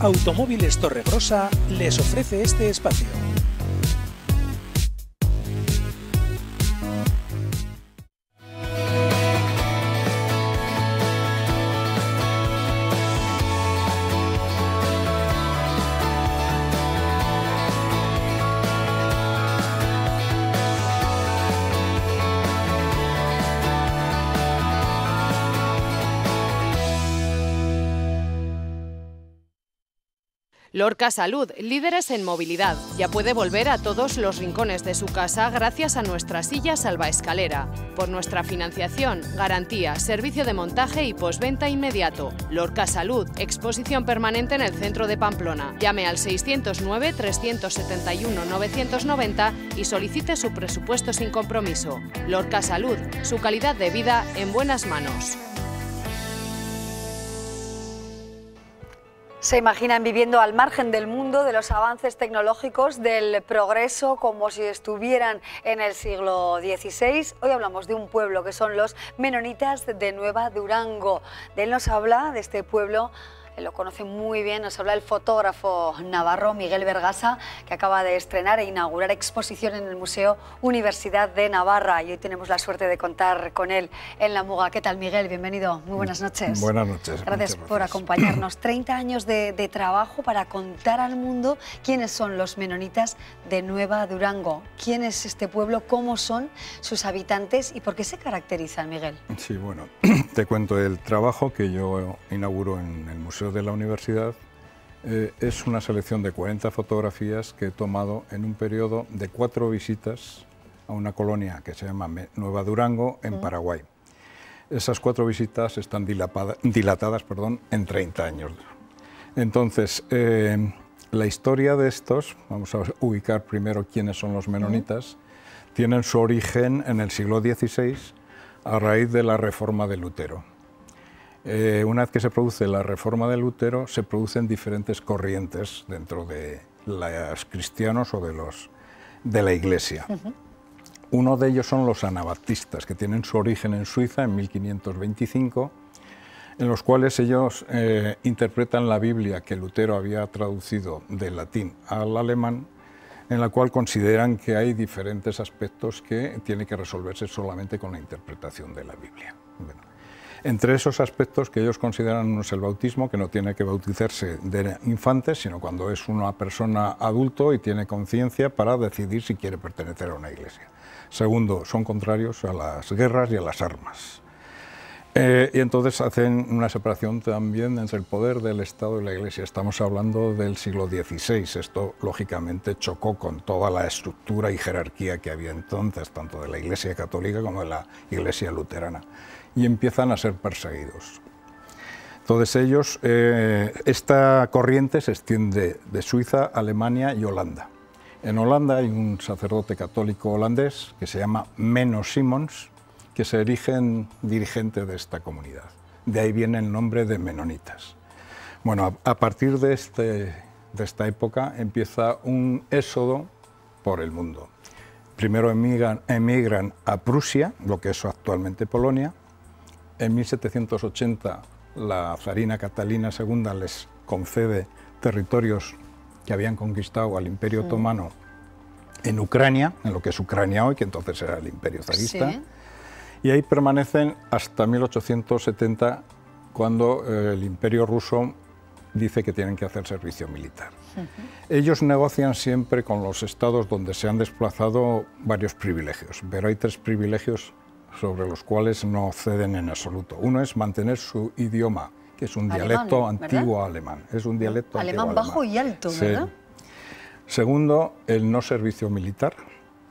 Automóviles Torregrosa les ofrece este espacio. Lorca Salud, líderes en movilidad. Ya puede volver a todos los rincones de su casa gracias a nuestra silla salvaescalera. Por nuestra financiación, garantía, servicio de montaje y postventa inmediato. Lorca Salud, exposición permanente en el centro de Pamplona. Llame al 609-371-990 y solicite su presupuesto sin compromiso. Lorca Salud, su calidad de vida en buenas manos. Se imaginan viviendo al margen del mundo, de los avances tecnológicos, del progreso, como si estuvieran en el siglo XVI. Hoy hablamos de un pueblo que son los menonitas de Nueva Durango. De él nos habla, de este pueblo, él lo conoce muy bien, nos habla el fotógrafo navarro Miguel Bergasa, que acaba de estrenar e inaugurar exposición en el Museo Universidad de Navarra, y hoy tenemos la suerte de contar con él en La Muga. ¿Qué tal, Miguel? Bienvenido, muy buenas noches. Buenas noches. Gracias por acompañarnos. 30 años de trabajo para contar al mundo quiénes son los menonitas de Nueva Durango, quién es este pueblo, cómo son sus habitantes y por qué se caracterizan, Miguel. Sí, bueno, te cuento el trabajo que yo inauguro en el Museo de la Universidad. Es una selección de 40 fotografías que he tomado en un periodo de 4 visitas a una colonia que se llama Nueva Durango, en Paraguay. Esas 4 visitas están dilatadas en 30 años. Entonces, la historia de estos, vamos a ubicar primero quiénes son los menonitas, tienen su origen en el siglo XVI a raíz de la reforma de Lutero. Una vez que se produce la reforma de Lutero, se producen diferentes corrientes dentro de los cristianos o de la Iglesia. Uno de ellos son los anabaptistas, que tienen su origen en Suiza en 1525, en los cuales ellos interpretan la Biblia que Lutero había traducido del latín al alemán, en la cual consideran que hay diferentes aspectos que tienen que resolverse solamente con la interpretación de la Biblia. Bueno, entre esos aspectos que ellos consideran, uno es el bautismo, que no tiene que bautizarse de infantes, sino cuando es una persona adulto y tiene conciencia para decidir si quiere pertenecer a una iglesia. Segundo, son contrarios a las guerras y a las armas. Y entonces hacen una separación también entre el poder del Estado y la Iglesia. Estamos hablando del siglo XVI. Esto, lógicamente, chocó con toda la estructura y jerarquía que había entonces, tanto de la Iglesia católica como de la Iglesia luterana, y empiezan a ser perseguidos. Entonces ellos, esta corriente se extiende de Suiza, Alemania y Holanda. En Holanda hay un sacerdote católico holandés que se llama Menno Simons, que se erige en dirigente de esta comunidad. De ahí viene el nombre de menonitas. Bueno, a partir de esta época empieza un éxodo por el mundo. Primero emigran a Prusia, lo que es actualmente Polonia. En 1780 la zarina Catalina II les concede territorios que habían conquistado al Imperio Otomano en Ucrania, en lo que es Ucrania hoy, que entonces era el Imperio zarista. Sí. Y ahí permanecen hasta 1870, cuando el Imperio ruso dice que tienen que hacer servicio militar. Ellos negocian siempre con los estados donde se han desplazado varios privilegios, pero hay 3 privilegios sobre los cuales no ceden en absoluto. Uno es mantener su idioma, que es un dialecto antiguo alemán. Es un dialecto alemán bajo y alto, ¿verdad? Sí. Segundo, el no servicio militar.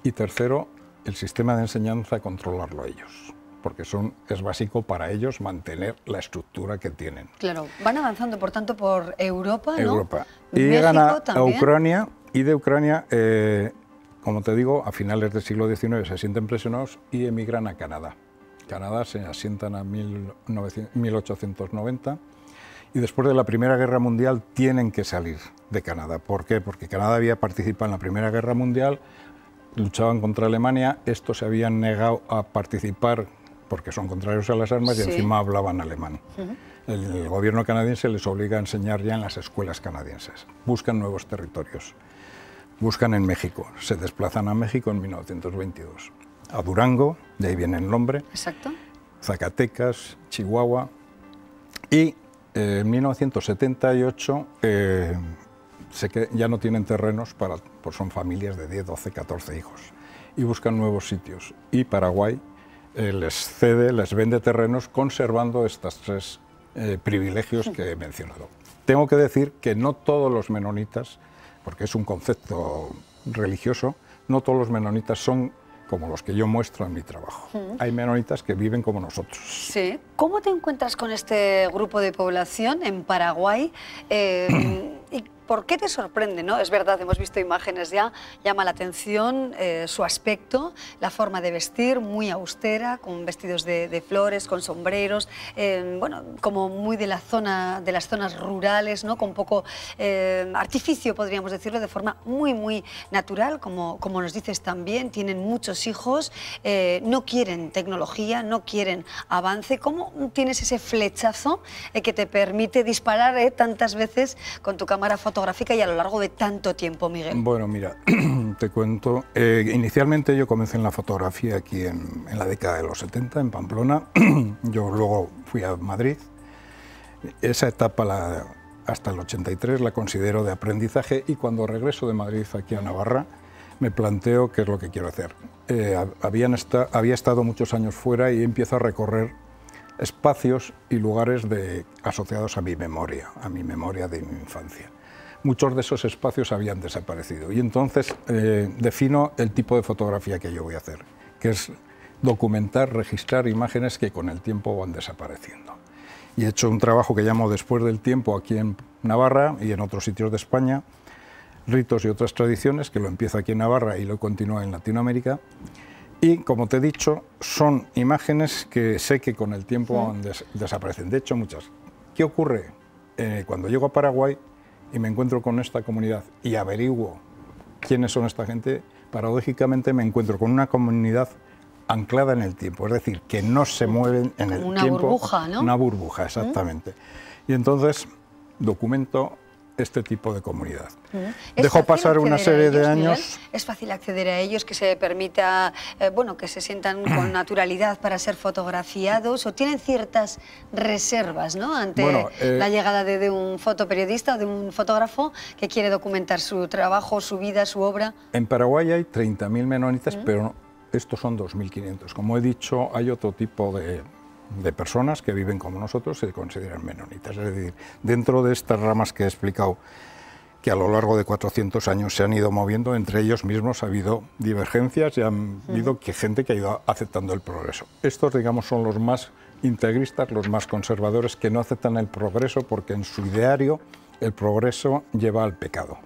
Y tercero, el sistema de enseñanza, controlarlo ellos, porque es básico para ellos mantener la estructura que tienen. Claro, van avanzando, por tanto, por Europa, ¿no? Europa. Y llegan a Ucrania, y de Ucrania, como te digo, a finales del siglo XIX se sienten presionados y emigran a Canadá. Canadá se asientan a 1890, y después de la Primera Guerra Mundial tienen que salir de Canadá. ¿Por qué? Porque Canadá había participado en la Primera Guerra Mundial, luchaban contra Alemania, estos se habían negado a participar porque son contrarios a las armas y encima hablaban alemán. El gobierno canadiense les obliga a enseñar ya en las escuelas canadienses. Buscan nuevos territorios. Buscan en México. Se desplazan a México en 1922. A Durango, de ahí viene el nombre. Exacto. Zacatecas, Chihuahua. Y en 1978 ya no tienen terrenos, pues son familias de 10, 12, 14 hijos. Y buscan nuevos sitios. Y Paraguay les vende terrenos conservando estos tres privilegios que he mencionado. Tengo que decir que no todos los menonitas, porque es un concepto religioso, no todos los menonitas son como los que yo muestro en mi trabajo. Hay menonitas que viven como nosotros. Sí. ¿Cómo te encuentras con este grupo de población en Paraguay? ¿Y por qué te sorprende, no? Es verdad, hemos visto imágenes ya, llama la atención su aspecto, la forma de vestir, muy austera, con vestidos de flores, con sombreros, bueno, como muy de las zonas rurales, ¿no? Con poco artificio, podríamos decirlo, de forma muy natural, como nos dices también, tienen muchos hijos, no quieren tecnología, no quieren avance. ¿Cómo tienes ese flechazo que te permite disparar tantas veces con tu cámara fotográfica y a lo largo de tanto tiempo, Miguel? Bueno, mira, te cuento. Inicialmente yo comencé en la fotografía aquí en la década de los 70, en Pamplona. Yo luego fui a Madrid. Esa etapa, hasta el 83, la considero de aprendizaje, y cuando regreso de Madrid aquí a Navarra, me planteo qué es lo que quiero hacer. Había estado muchos años fuera y empiezo a recorrer espacios y lugares asociados a mi memoria de mi infancia. Muchos de esos espacios habían desaparecido y entonces defino el tipo de fotografía que yo voy a hacer, que es documentar, registrar imágenes que con el tiempo van desapareciendo. Y he hecho un trabajo que llamo Después del tiempo aquí en Navarra y en otros sitios de España, ritos y otras tradiciones, que lo empiezo aquí en Navarra y lo continúo en Latinoamérica. Y, como te he dicho, son imágenes que sé que con el tiempo desaparecen. De hecho, muchas. ¿Qué ocurre? Cuando llego a Paraguay y me encuentro con esta comunidad y averiguo quiénes son esta gente, paradójicamente me encuentro con una comunidad anclada en el tiempo, es decir, que no se mueven en el tiempo. Una burbuja, ¿no? Una burbuja, exactamente. Y entonces documento este tipo de comunidad. Dejo pasar una serie de años. Miguel, ¿es fácil acceder a ellos, que se permita, bueno, que se sientan con naturalidad para ser fotografiados, o tienen ciertas reservas, ¿no?, ante la llegada de un fotoperiodista o de un fotógrafo que quiere documentar su trabajo, su vida, su obra? En Paraguay hay 30.000 menonitas, pero estos son 2.500. Como he dicho, hay otro tipo de personas que viven como nosotros, se consideran menonitas. Es decir, dentro de estas ramas que he explicado, que a lo largo de 400 años se han ido moviendo, entre ellos mismos ha habido divergencias y ha habido gente que ha ido aceptando el progreso. Estos, digamos, son los más integristas, los más conservadores, que no aceptan el progreso porque en su ideario el progreso lleva al pecado.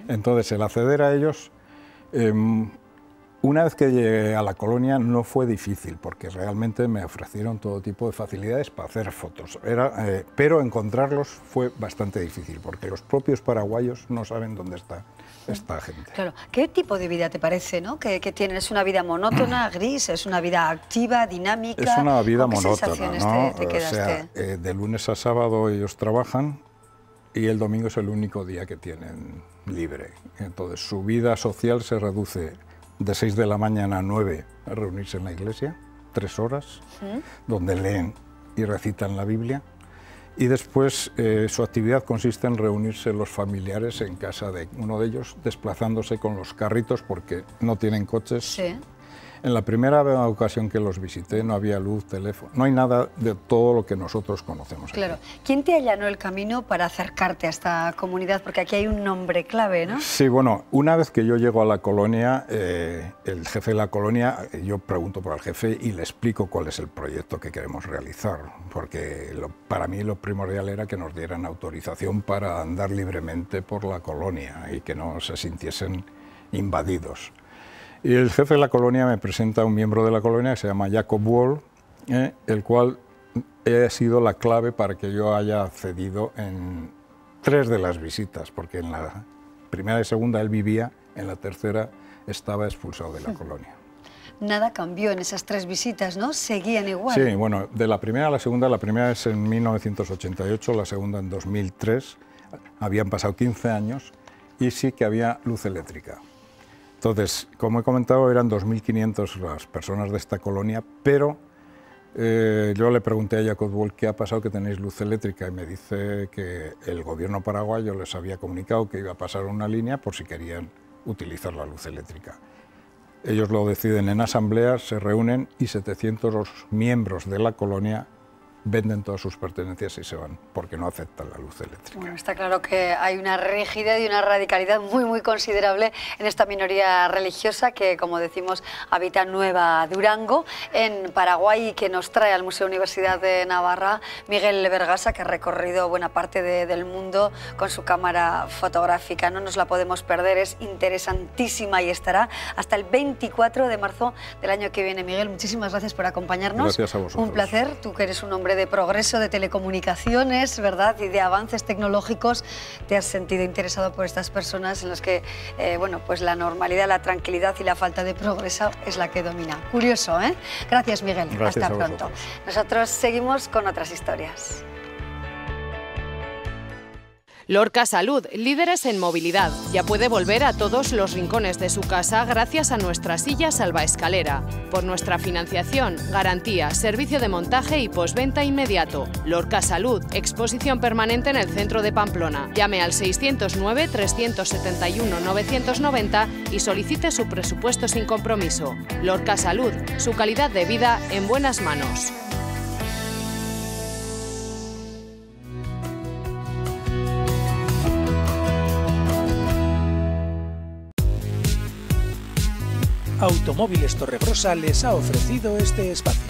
Entonces, el acceder a ellos, una vez que llegué a la colonia no fue difícil, porque realmente me ofrecieron todo tipo de facilidades para hacer fotos. Pero encontrarlos fue bastante difícil, porque los propios paraguayos no saben dónde está esta gente. Claro. ¿Qué tipo de vida te parece, ¿no?, que tienen? ¿Es una vida monótona, gris? ¿Es una vida activa, dinámica? Es una vida monótona, ¿no? ¿Te quedaste? O sea, de lunes a sábado ellos trabajan y el domingo es el único día que tienen libre. Entonces su vida social se reduce de 6 de la mañana a 9 a reunirse en la iglesia, 3 horas, donde leen y recitan la Biblia, y después su actividad consiste en reunirse los familiares en casa de uno de ellos, desplazándose con los carritos porque no tienen coches. Sí. En la primera ocasión que los visité no había luz, teléfono, no hay nada de todo lo que nosotros conocemos. Claro. Aquí. ¿Quién te allanó el camino para acercarte a esta comunidad? Porque aquí hay un nombre clave, ¿no? Sí, bueno, una vez que yo llego a la colonia, el jefe de la colonia, yo pregunto por el jefe y le explico cuál es el proyecto que queremos realizar, porque para mí lo primordial era que nos dieran autorización para andar libremente por la colonia y que no se sintiesen invadidos. Y el jefe de la colonia me presenta a un miembro de la colonia que se llama Jacob Wall, el cual ha sido la clave para que yo haya accedido en 3 de las visitas, porque en la primera y segunda él vivía, en la tercera estaba expulsado de la colonia. nada cambió en esas 3 visitas, ¿no? Seguían igual. Sí, bueno, de la primera a la segunda, la primera es en 1988, la segunda en 2003, habían pasado 15 años y sí que había luz eléctrica. Entonces, como he comentado, eran 2.500 las personas de esta colonia, pero yo le pregunté a Jacob Wall qué ha pasado que tenéis luz eléctrica y me dice que el gobierno paraguayo les había comunicado que iba a pasar una línea por si querían utilizar la luz eléctrica. Ellos lo deciden en asambleas, se reúnen y 700 miembros de la colonia venden todas sus pertenencias y se van, porque no aceptan la luz eléctrica. Bueno, está claro que hay una rigidez y una radicalidad muy considerable en esta minoría religiosa que, como decimos, habita en Nueva Durango, en Paraguay, y que nos trae al Museo Universidad de Navarra Miguel Vergasa, que ha recorrido buena parte del mundo con su cámara fotográfica. No nos la podemos perder, es interesantísima y estará hasta el 24 de marzo del año que viene. Miguel, muchísimas gracias por acompañarnos. Gracias a vosotros. Un placer, tú que eres un hombre de progreso, de telecomunicaciones, ¿verdad? Y de avances tecnológicos, te has sentido interesado por estas personas en las que, bueno, pues la normalidad, la tranquilidad y la falta de progreso es la que domina. Curioso, ¿eh? Gracias, Miguel. Gracias. Hasta pronto. Nosotros seguimos con otras historias. Lorca Salud, líderes en movilidad. Ya puede volver a todos los rincones de su casa gracias a nuestra silla salvaescalera. Por nuestra financiación, garantía, servicio de montaje y postventa inmediato. Lorca Salud, exposición permanente en el centro de Pamplona. Llame al 609-371-990 y solicite su presupuesto sin compromiso. Lorca Salud, su calidad de vida en buenas manos. Automóviles Torregrosa les ha ofrecido este espacio.